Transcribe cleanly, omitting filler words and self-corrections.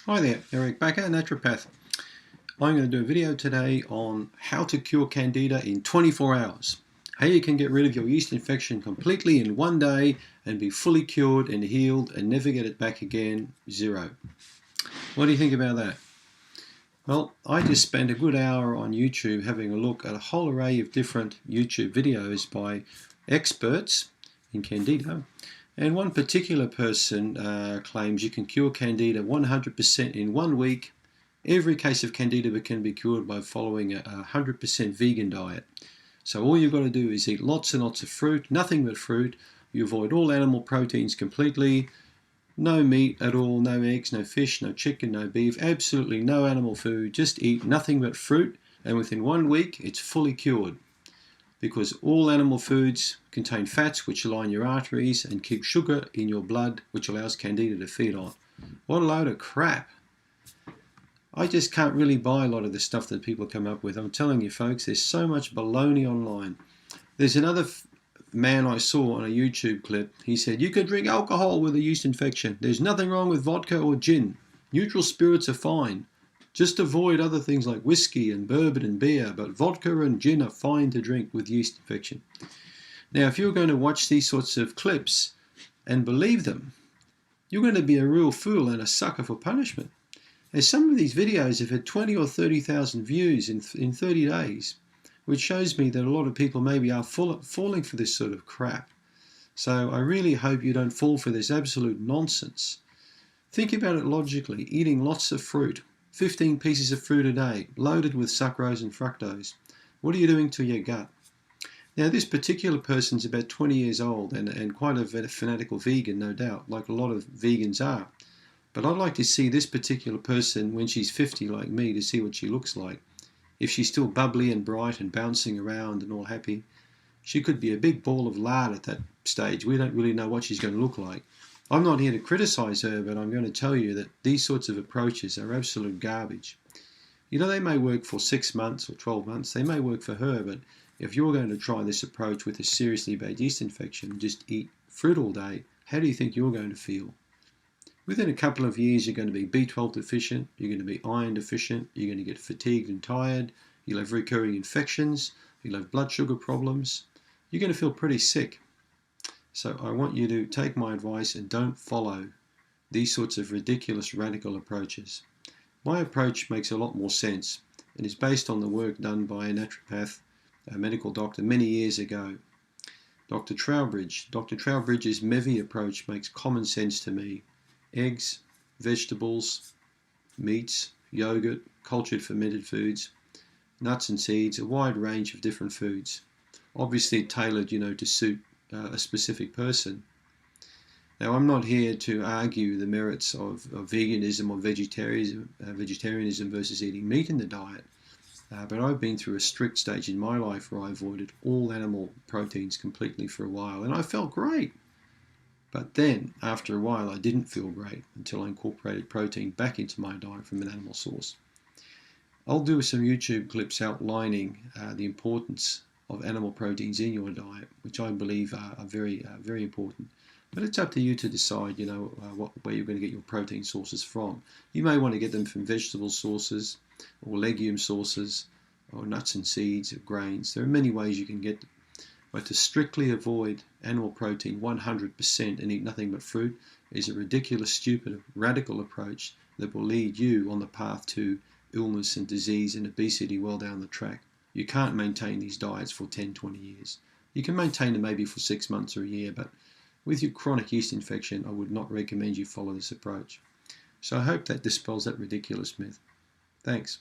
Hi there, Eric Bakker, naturopath. I'm going to do a video today on how to cure Candida in 24 hours. How you can get rid of your yeast infection completely in one day and be fully cured and healed and never get it back again, zero. What do you think about that? Well, I just spent a good hour on YouTube having a look at a whole array of different YouTube videos by experts in Candida. And one particular person claims you can cure Candida 100% in 1 week. Every case of Candida can be cured by following a 100% vegan diet. So all you've got to do is eat lots and lots of fruit, nothing but fruit. You avoid all animal proteins completely. No meat at all, no eggs, no fish, no chicken, no beef, absolutely no animal food. Just eat nothing but fruit, and within 1 week it's fully cured. Because all animal foods contain fats which line your arteries and keep sugar in your blood, which allows Candida to feed on. What a load of crap. I just can't really buy a lot of the stuff that people come up with. I'm telling you folks, there's so much baloney online. There's another man I saw on a YouTube clip. He said, you can drink alcohol with a yeast infection. There's nothing wrong with vodka or gin. Neutral spirits are fine. Just avoid other things like whiskey and bourbon and beer, but vodka and gin are fine to drink with yeast infection. Now, if you're going to watch these sorts of clips and believe them, you're going to be a real fool and a sucker for punishment. As some of these videos have had 20 or 30,000 views in 30 days, which shows me that a lot of people maybe are falling for this sort of crap. So I really hope you don't fall for this absolute nonsense. Think about it logically, eating lots of fruit. 15 pieces of fruit a day, loaded with sucrose and fructose. What are you doing to your gut? Now, this particular person's about 20 years old and quite a fanatical vegan, no doubt, like a lot of vegans are. But I'd like to see this particular person when she's 50 like me to see what she looks like. If she's still bubbly and bright and bouncing around and all happy, she could be a big ball of lard at that stage. We don't really know what she's going to look like. I'm not here to criticize her, but I'm going to tell you that these sorts of approaches are absolute garbage. You know, they may work for 6 months or 12 months. They may work for her, but if you're going to try this approach with a seriously bad yeast infection, just eat fruit all day, how do you think you're going to feel? Within a couple of years, you're going to be B12 deficient, you're going to be iron deficient, you're going to get fatigued and tired, you'll have recurring infections, you'll have blood sugar problems, you're going to feel pretty sick. So I want you to take my advice and don't follow these sorts of ridiculous radical approaches. My approach makes a lot more sense and is based on the work done by a naturopath, a medical doctor many years ago, Dr. Trowbridge. Dr. Trowbridge's MEVY approach makes common sense to me. Eggs, vegetables, meats, yogurt, cultured fermented foods, nuts and seeds, a wide range of different foods. Obviously tailored, to suit a specific person. Now, I'm not here to argue the merits of veganism or vegetarianism versus eating meat in the diet, but I've been through a strict stage in my life where I avoided all animal proteins completely for a while, and I felt great. But then, after a while, I didn't feel great until I incorporated protein back into my diet from an animal source. I'll do some YouTube clips outlining the importance of animal proteins in your diet, which I believe are very important. But it's up to you to decide, where you're going to get your protein sources from. You may want to get them from vegetable sources, or legume sources, or nuts and seeds, or grains. There are many ways you can get them. But to strictly avoid animal protein 100% and eat nothing but fruit is a ridiculous, stupid, radical approach that will lead you on the path to illness and disease and obesity well down the track. You can't maintain these diets for 10, 20 years. You can maintain them maybe for 6 months or a year, but with your chronic yeast infection, I would not recommend you follow this approach. So I hope that dispels that ridiculous myth. Thanks.